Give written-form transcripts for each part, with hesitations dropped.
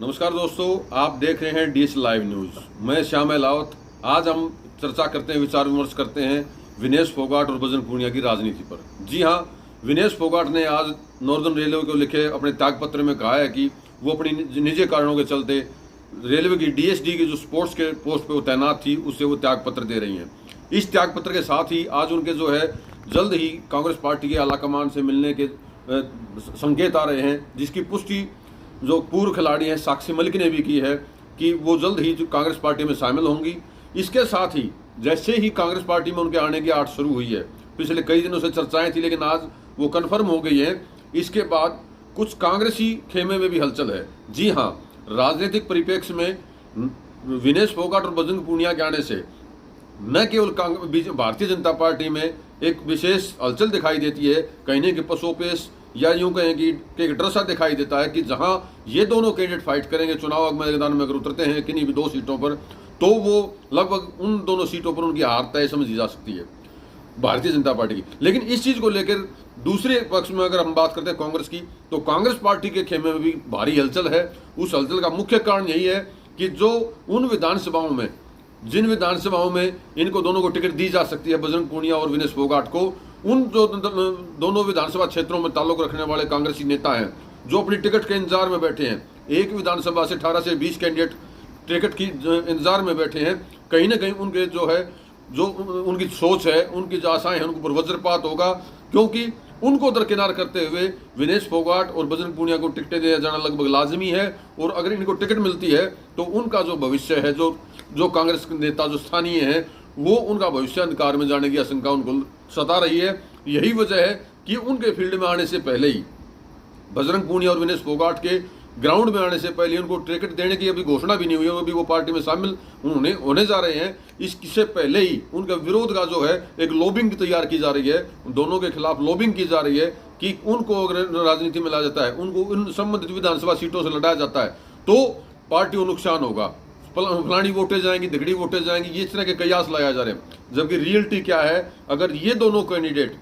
नमस्कार दोस्तों, आप देख रहे हैं डीएस लाइव न्यूज। मैं श्याम लावत। आज हम चर्चा करते हैं, विचार विमर्श करते हैं विनेश फोगाट और बजरंग पूनिया की राजनीति पर। जी हाँ, विनेश फोगाट ने आज नॉर्दर्न रेलवे को लिखे अपने त्यागपत्र में कहा है कि वो अपनी निजी कारणों के चलते रेलवे की डीएसडी की जो स्पोर्ट्स के पोस्ट पे वो तैनात थी, उससे वो त्यागपत्र दे रही हैं। इस त्यागपत्र के साथ ही आज उनके जो है जल्द ही कांग्रेस पार्टी के आलाकमान से मिलने के संकेत आ रहे हैं, जिसकी पुष्टि जो पूर्व खिलाड़ी हैं साक्षी मलिक ने भी की है कि वो जल्द ही कांग्रेस पार्टी में शामिल होंगी। इसके साथ ही जैसे ही कांग्रेस पार्टी में उनके आने की आट शुरू हुई है, पिछले कई दिनों से चर्चाएं थी लेकिन आज वो कन्फर्म हो गई है। इसके बाद कुछ कांग्रेसी खेमे में भी हलचल है। जी हाँ, राजनीतिक परिप्रेक्ष्य में विनेश फोगाट और बजरंग पूनिया के आने से न केवल भारतीय जनता पार्टी में एक विशेष हलचल दिखाई देती है, कहने के पसोपेश या यूं कहें कि एक डर सा दिखाई देता है कि जहां ये दोनों कैंडिडेट फाइट करेंगे चुनाव मैदान में, अगर उतरते हैं किन्हीं भी दो सीटों पर, तो वो लगभग उन दोनों सीटों पर उनकी हार तय समझी जा सकती है भारतीय जनता पार्टी की। लेकिन इस चीज को लेकर दूसरे पक्ष में अगर हम बात करते हैं कांग्रेस की, तो कांग्रेस पार्टी के खेमे में भी भारी हलचल है। उस हलचल का मुख्य कारण यही है कि जो उन विधानसभाओं में, जिन विधानसभाओं में इनको दोनों को टिकट दी जा सकती है, बजरंग पूनिया और विनेश फोगाट को, उन जो दोनों विधानसभा क्षेत्रों में ताल्लुक रखने वाले कांग्रेसी नेता हैं जो अपनी टिकट के इंतजार में बैठे हैं, एक विधानसभा से 18 से 20 कैंडिडेट टिकट की इंतजार में बैठे हैं, कहीं ना कहीं उनके जो है जो उनकी सोच है, उनकी जो आशाएं हैं, उनके ऊपर वज्रपात होगा, क्योंकि उनको दरकिनार करते हुए विनेश फोगाट और बजरंग पूनिया को टिकटें दिया जाना लगभग लाजमी है। और अगर इनको टिकट मिलती है तो उनका जो भविष्य है, जो कांग्रेस के नेता जो स्थानीय हैं, वो उनका भविष्य अंधकार में जाने की आशंका उनको सता रही है। यही वजह है कि उनके फील्ड में आने से पहले ही, बजरंग पूनिया और विनेश फोगाट के ग्राउंड में आने से पहले उनको टिकट देने की अभी घोषणा भी नहीं हुई है, अभी वो पार्टी में शामिल होने जा रहे हैं। इससे पहले ही उनका विरोध का जो है एक लॉबिंग तैयार की जा रही है, दोनों के खिलाफ लॉबिंग की जा रही है कि उनको अगर राजनीति में लाया जाता है, उनको इन संबंधित विधानसभा सीटों से लड़ाया जाता है तो पार्टी को नुकसान होगा, फलानी वोटें जाएंगी, दिगड़ी वोटें जाएंगी, ये इस तरह के कयास लगाए जा रहे हैं। जबकि रियलिटी क्या है, अगर ये दोनों कैंडिडेट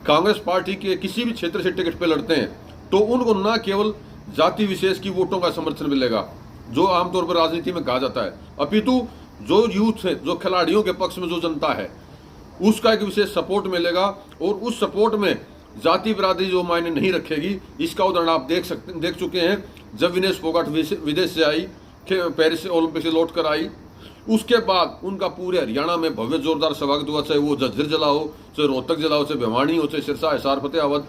कांग्रेस पार्टी के किसी भी क्षेत्र से टिकट पे लड़ते हैं तो उनको न केवल जाति विशेष की वोटों का समर्थन मिलेगा जो आमतौर पर राजनीति में कहा जाता है, अपितु जो यूथ है, जो खिलाड़ियों के पक्ष में जो जनता है, उसका एक विशेष सपोर्ट मिलेगा। और उस सपोर्ट में जाति बिरादरी जो मायने नहीं रखेगी, इसका उदाहरण आप देख चुके हैं। जब विनेश फोगाट विदेश से आई, पेरिस से ओलंपिक से लौट कर आई, उसके बाद उनका पूरे हरियाणा में भव्य जोरदार स्वागत हुआ, चाहे वो झज्जर जिला हो, चाहे रोहतक जिला हो, चाहे भिवानी हो, चाहे सिरसा, हिसार, फतेहाबाद,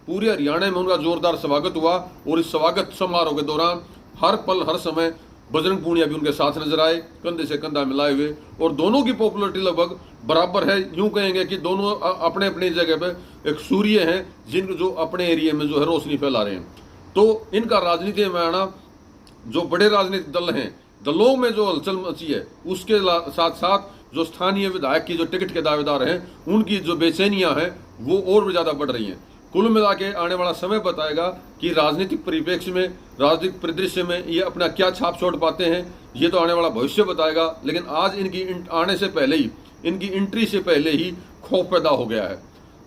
पूरे हरियाणा में उनका जोरदार स्वागत हुआ। और इस स्वागत समारोह के दौरान हर पल हर समय बजरंग पूनिया भी उनके साथ नजर आए, कंधे से कंधा मिलाए हुए, और दोनों की पॉपुलरिटी लगभग बराबर है। यूं कहेंगे कि दोनों अपने अपनी जगह पे एक सूर्य हैं जिनको जो अपने एरिया में जो है रोशनी फैला रहे हैं। तो इनका राजनीति में आना, जो बड़े राजनीतिक दल हैं, दलों में जो हलचल मची है, उसके साथ साथ जो स्थानीय विधायक की जो टिकट के दावेदार हैं, उनकी जो बेचैनियां हैं वो और भी ज्यादा बढ़ रही हैं। कुल मिला के आने वाला समय बताएगा कि राजनीतिक परिप्रेक्ष्य में, राजनीतिक परिदृश्य में ये अपना क्या छाप छोड़ पाते हैं, ये तो आने वाला भविष्य बताएगा। लेकिन आज इनकी आने से पहले ही, इनकी एंट्री से पहले ही खौफ पैदा हो गया है,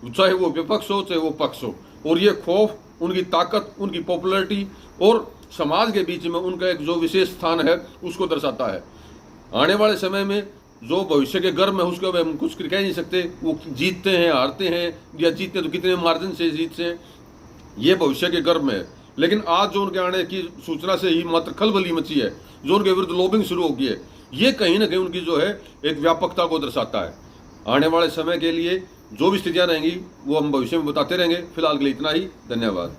चाहे वो विपक्ष हो चाहे वो पक्ष हो। और ये खौफ उनकी ताकत, उनकी पॉपुलरिटी और समाज के बीच में उनका एक जो विशेष स्थान है उसको दर्शाता है। आने वाले समय में जो भविष्य के गर्म है उसको हम कुछ कह नहीं सकते, वो जीतते हैं, हारते हैं, या जीतते तो कितने मार्जिन से जीतते हैं, ये भविष्य के गर्म है। लेकिन आज जो उनके आने की सूचना से ही मात्र खलबली मची है, जो उनके विरुद्ध लॉबिंग शुरू हो गई है, ये कहीं ना कहीं उनकी जो है एक व्यापकता को दर्शाता है। आने वाले समय के लिए जो भी स्थितियां रहेंगी वो हम भविष्य में बताते रहेंगे। फिलहाल के लिए इतना ही, धन्यवाद।